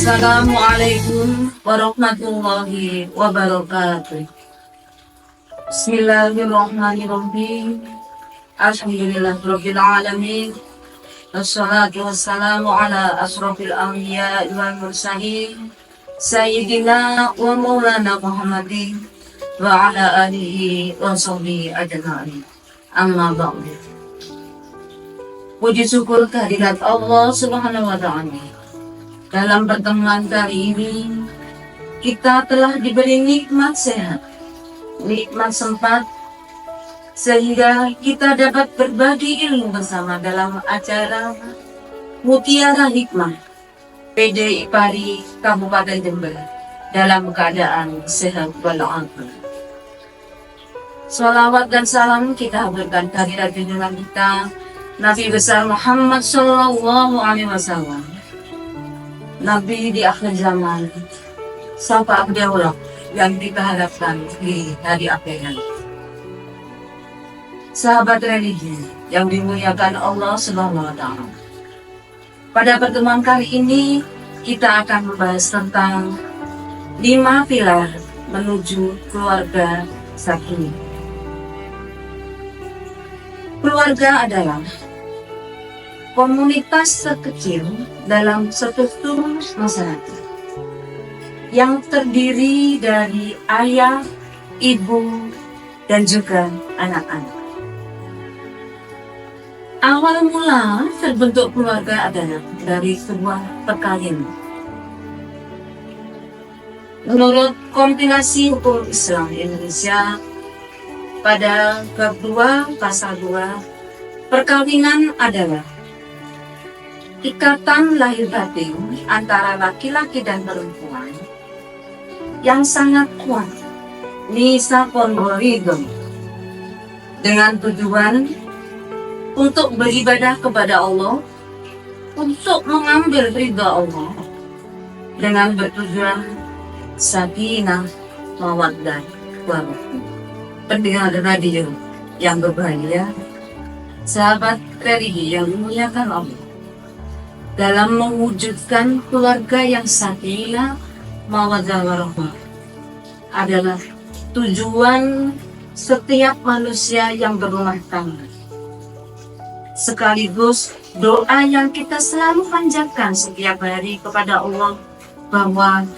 Assalamualaikum warahmatullahi wabarakatuh. Bismillahirrahmanirrahim. Alhamdulillahirabbil alamin. Wassalatu wassalamu ala asrofil anbiya wal mursalin sayyidina wa maulana Muhammadin wa ala alihi wa sahbihi ajma'in. Amma ba'du. Puji syukur kehadirat Allah Subhanahu wa ta'ala. Dalam pertemuan kali ini, kita telah diberi nikmat sehat, nikmat sempat, sehingga kita dapat berbagi ilmu bersama dalam acara Mutiara Hikmah PDI Pari Kabupaten Jember dalam keadaan sehat walafiat. Salawat dan salam kita haturkan kehadirat junjungan kita Nabi besar Muhammad Sallallahu Alaihi Wasallam, Nabi di akhir zaman, sampai beliau yang kita harapkan di hari akhirat. Sahabat religi yang dimuliakan Allah Subhanahu wa ta'ala. Pada pertemuan kali ini kita akan membahas tentang 5 pilar menuju keluarga sakinah. Keluarga adalah komunitas terkecil dalam struktur masyarakat yang terdiri dari ayah, ibu, dan juga anak-anak. Awal mula terbentuk keluarga adalah dari sebuah perkawinan. Menurut kompilasi hukum Islam Indonesia pada bab 2 pasal 2, perkawinan adalah ikatan lahir batin antara laki-laki dan perempuan yang sangat kuat, nisakon waridon, dengan tujuan untuk beribadah kepada Allah, untuk mengambil ridha Allah, dengan bertujuan sakinah, mawaddah, warahmah. Pendengar radio yang berbahagia, sahabat religi yang dimuliakan Allah, dalam mewujudkan keluarga yang sakinah, mawaddah, warahmah adalah tujuan setiap manusia yang berumah tangga. Sekaligus doa yang kita selalu panjatkan setiap hari kepada Allah bahwa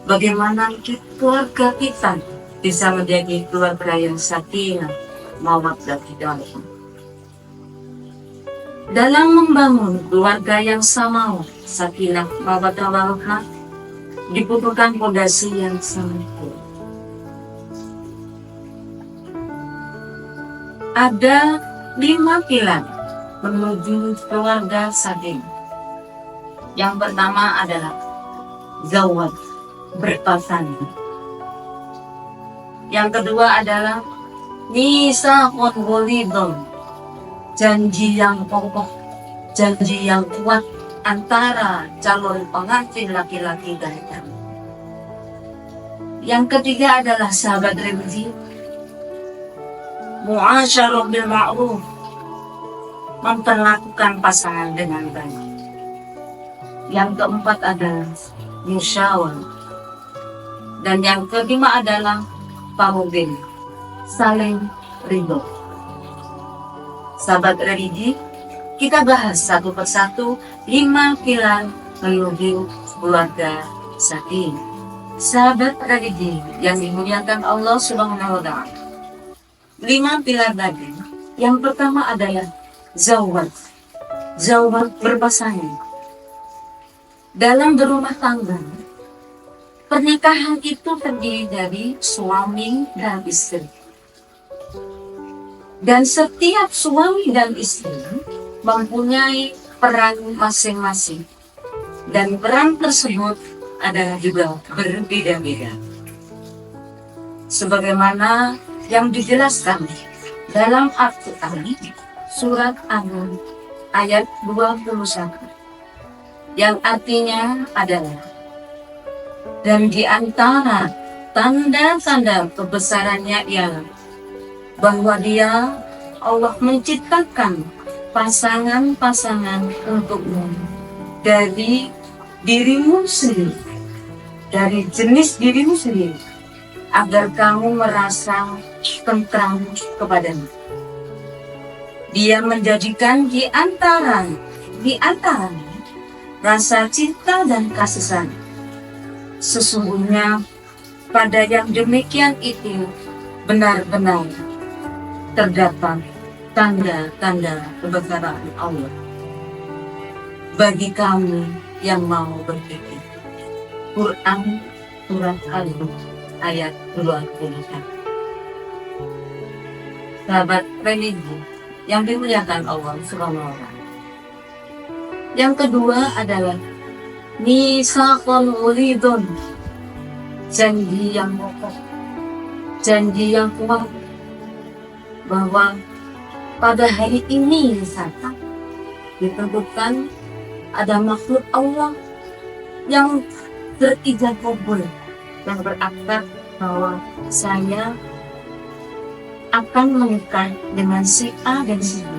bagaimana keluarga kita bisa menjadi keluarga yang sakinah, mawaddah, warahmah. Dalam membangun keluarga yang samawa, sakinah, mawaddah, warahmah, dibutuhkan fondasi yang sangat kuat. Ada 5 pilar menuju keluarga sakinah. Yang pertama adalah zawaj, berpasangan. Yang kedua adalah nisakon walidon, janji yang kokoh, janji yang kuat antara calon pengantin laki-laki dan perempuan. Yang ketiga adalah sahabat religi, muasyarah bil ma'ruf, memperlakukan pasangan dengan baik. Yang keempat adalah musyawarah, dan yang kelima adalah pamudin, saling ridho. Sahabat religi, kita bahas satu persatu 5 pilar menuju keluarga sakinah. Sahabat religi yang dimuliakan Allah Subhanahu wa ta'ala, 5 pilar tadi. Yang pertama adalah zawaj, berpasangan. Dalam berumah tangga, pernikahan itu terdiri dari suami dan istri. Dan setiap suami dan istri mempunyai peran masing-masing. Dan peran tersebut adalah juga berbeda-beda. Sebagaimana yang dijelaskan dalam Al-Quran, surat An-Nur ayat 21, yang artinya adalah, dan di antara tanda-tanda kebesarannya ialah bahwa Dia, Allah, menciptakan pasangan-pasangan untukmu dari dirimu sendiri, dari jenis dirimu sendiri, agar kamu merasa tentram kepadanya. Dia menjadikan di antaranya rasa cinta dan kasih sayang. Sesungguhnya pada yang demikian itu benar-benar terdapat tanda-tanda kebesaran Allah. Bagi kamu yang mau berpikir. Quran Surat Al-Mulk ayat 21. Sahabat religi yang dimuliakan Allah Subhanahu wa Ta'ala. Yang kedua adalah Mitsaqul Ghalidun, janji yang kokoh, janji yang kuat, bahwa pada hari ini misalkan ditentukan ada makhluk Allah yang berijab kabul, yang berakad bahwa saya akan menikah dengan si A dan si B,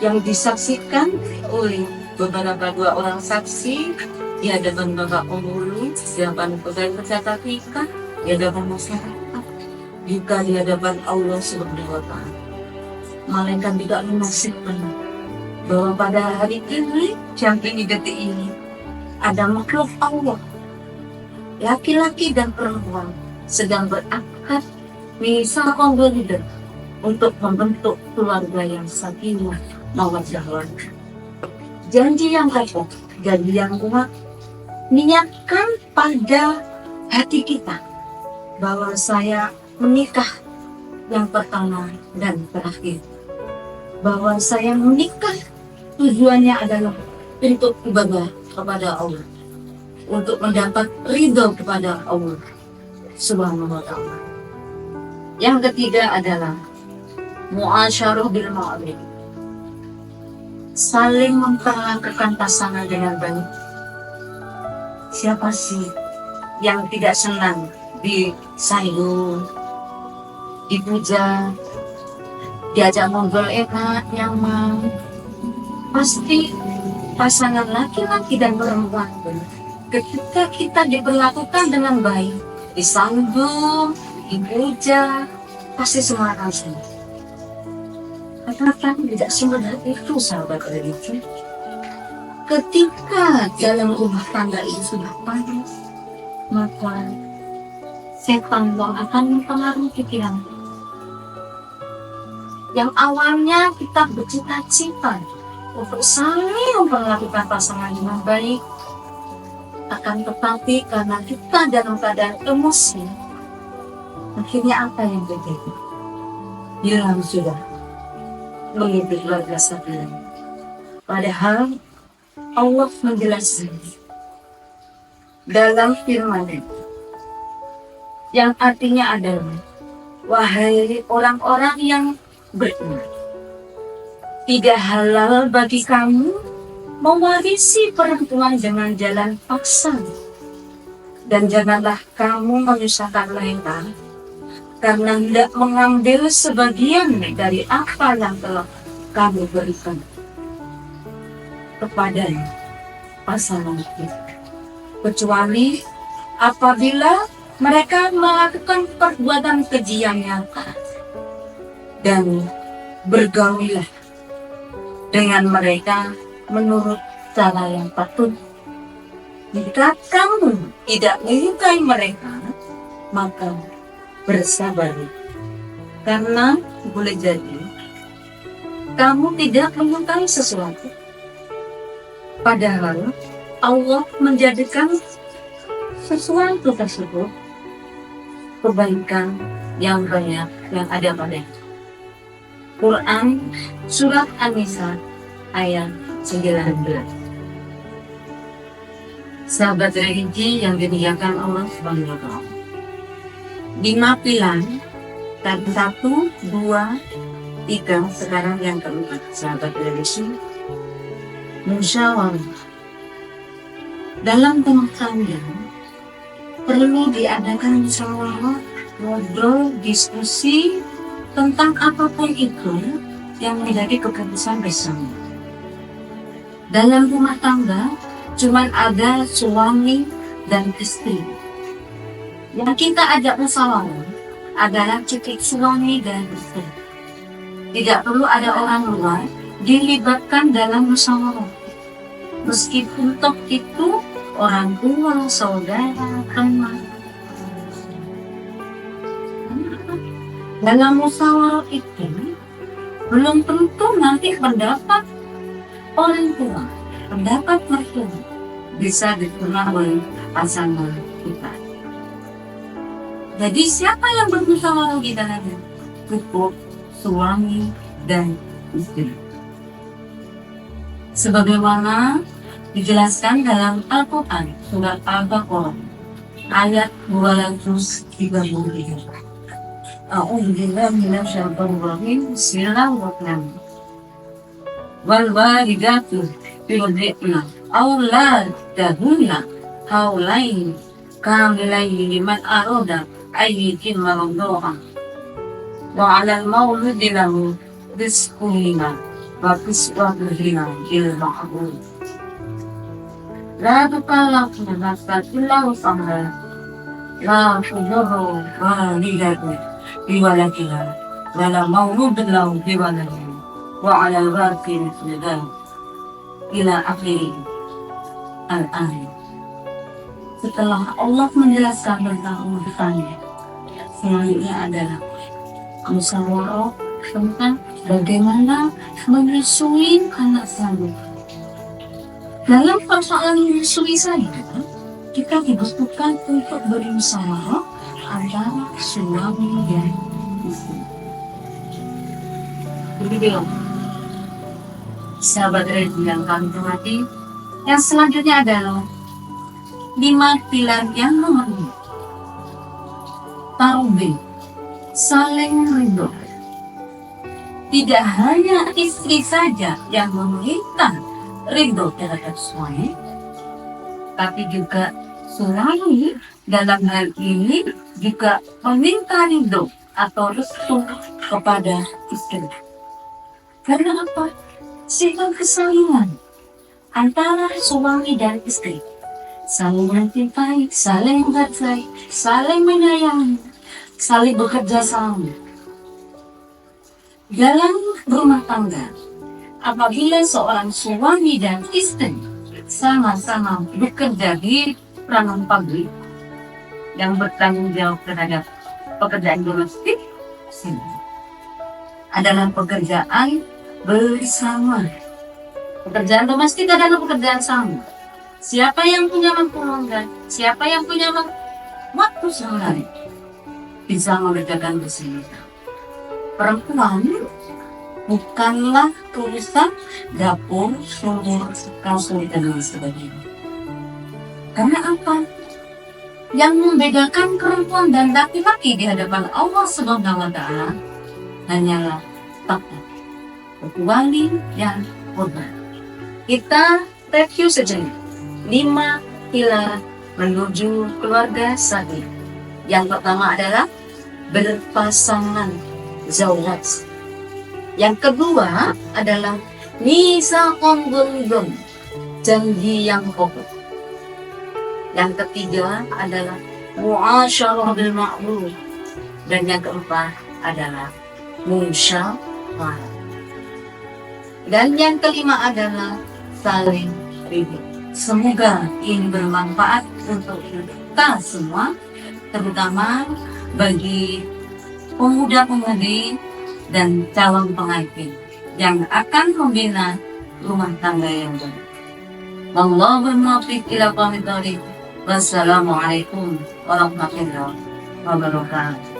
yang disaksikan oleh dua orang saksi di hadapan Bapak Penghulu, di hadapan pegawai pencatat nikah, di hadapan masyarakat, juga di hadapan Allah Subhanahu wa Ta'ala. Malaikat tidak memastikan bahwa pada hari ini, jam ini, detik ini, ada makhluk Allah, laki-laki dan perempuan, sedang berakad Mitsaqul Ghalidun untuk membentuk keluarga yang sakinah mawaddah warahmah. Janji yang kokoh, janji yang kuat, niatkan pada hati kita bahwa saya menikah yang pertama dan terakhir, bahwa saya menikah tujuannya adalah untuk ibadah kepada Allah, untuk mendapat ridho kepada Allah Subhanahu wa Ta'ala. Yang ketiga adalah muasyarah bil ma'ruf, saling memperlakukan pasangan dengan baik. Siapa sih yang tidak senang disayang, dipuja, diajak ngobrol enak, nyaman? Pasti pasangan laki-laki dan perempuan, ketika kita diperlakukan dengan baik, disambung, dipuja, pasti semua akan senang. Tetapi tidak semudah itu, sahabat religi. Ketika dalam rumah tangga itu sudah panas, maka setan akan mempengaruhi pikiran. Yang awalnya kita bercita-cita untuk saling memperlakukan pasangan dengan baik, akan tetapi karena kita dalam keadaan emosi, akhirnya apa yang terjadi? Hilang sudah mengikuti keluarga sakinah. Padahal Allah menjelaskan dalam firman yang artinya adalah, wahai orang-orang yang beriman, tidak halal bagi kamu mewarisi perempuan dengan jalan paksa, dan janganlah kamu menyusahkan mereka karena hendak mengambil sebagian dari apa yang telah kamu berikan kepada pasangan kita, kecuali apabila mereka melakukan perbuatan keji yang nyata, dan bergaulilah dengan mereka menurut cara yang patut. Jika kamu tidak menyukai mereka, maka bersabar, karena boleh jadi kamu tidak menyukai sesuatu, padahal Allah menjadikan sesuatu tersebut kebaikan yang banyak yang ada padanya. Quran Surat An-Nisa ayat 19. Sahabat religi yang dimuliakan Allah Subhanahu wa Ta'ala, 5 pilar, tadi 1, 2, 3, sekarang yang keempat, sahabat religi, musyawarah. Dalam rumah tangga perlu diadakan musyawarah, ngobrol, diskusi tentang apapun itu yang menjadi keputusan bersama. Dalam rumah tangga Cuman ada suami dan istri. Yang kita ajak musyawarah adalah cukup suami dan istri. Tidak perlu ada orang luar dilibatkan dalam musyawarah. Meskipun toh itu orang tua, saudara, teman. Dalam musyawarah itu belum tentu nanti pendapat orang tua, pendapat mertua bisa diterima oleh pasangan kita. Jadi siapa yang bermusyawarah di dalamnya? Cukup suami dan istri. Sebagaimana dijelaskan dalam Al-Quran surat Al-Baqarah ayat 233. A'udzubillahi minasyaitonir rajim. Bismillahirrahmanirrahim. Wal walidatu yurdi'na auladahunna haulaini kamilaini liman arada ayyitimma radha'a wa 'alal mauludi lahu rizquhunna wa kiswatuhunna bil ma'ruf. La tukallafu nafsan illa wus'aha. La tujurru walidatun biwaladiha wa la mauludun lahu biwaladihi wa 'alal warithil mithlu ila akhir al-ayat. Setelah Allah menjelaskan tentang urusannya, selanjutnya adalah musyawarah tentang bagaimana menyusui anak saya. Dalam persoalan menyusui saja, kita dibutuhkan untuk bermusyawarah antara suami dan istri. Begitu, sahabat Radio yang kami hormati, yang selanjutnya adalah 5 pilar yang memenuhi. Tarubih, saling ridho. Tidak hanya istri saja yang meminta ridho terhadap suami, tapi juga suami dalam hal ini juga meminta ridho atau restu kepada istri. Karena apa? Sifat kesalingan antara suami dan istri, saling mencintai, saling menghargai, saling menyayangi, saling bekerja sama. Dalam rumah tangga, apabila seorang suami dan istri sama-sama bekerja di peranan pabrik yang bertanggung jawab terhadap pekerjaan domestik, adalah pekerjaan bersama. Pekerjaan domestik adalah pekerjaan sama. Siapa yang punya memperlukan, siapa yang punya waktu sehari bisa mengerjakan bersama. Perempuan bukanlah tulisan dapur, sumur, kasur, dan lain sebagainya. Karena apa? Yang membedakan perempuan dan laki-laki di hadapan Allah Subhanahu wa Ta'ala hanyalah takwa, kecuali yang korban. Kita review sejenak 5 pilar menuju keluarga sakinah. Yang pertama adalah berpasangan, zawaj. Yang kedua adalah misaqon ghalidhun, janji yang kokoh. Yang ketiga adalah mu'asyarah bil ma'ruf, dan yang keempat adalah musyawarah. Dan yang kelima adalah saling ridho. Semoga ini bermanfaat untuk kita semua, terutama bagi pemuda-pemudi dan calon pengantin yang akan membina rumah tangga yang baik. Wallahul muwaffiq ila aqwamit thoriq. Wassalamualaikum warahmatullahi wabarakatuh.